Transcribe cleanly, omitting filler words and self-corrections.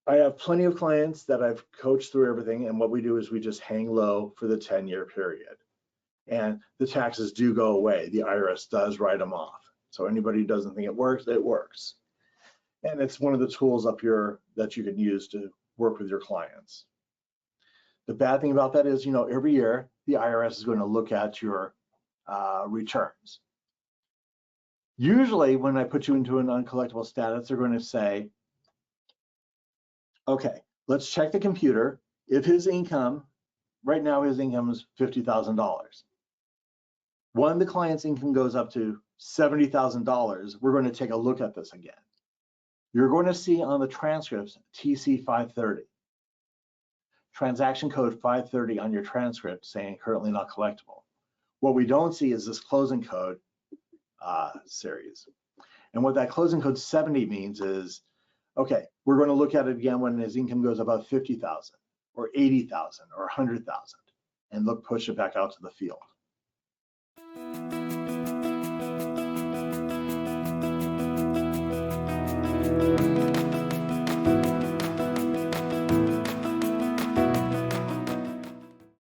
I have plenty of clients that I've coached through everything, and what we do is we just hang low for the 10-year period. And the taxes do go away. The IRS does write them off. So anybody who doesn't think it works, it works. And it's one of the tools up here that you can use to work with your clients. The bad thing about that is, every year the IRS is going to look at your returns. Usually when I put you into an uncollectible status, they're going to say, okay, let's check the computer. If his income, right now his income is $50,000. When the client's income goes up to $70,000, we're going to take a look at this again. You're going to see on the transcripts TC 530, transaction code 530 on your transcript saying currently not collectible. What we don't see is this closing code series. And what that closing code 70 means is, okay, we're going to look at it again when his income goes above 50,000 or 80,000 or 100,000 and push it back out to the field.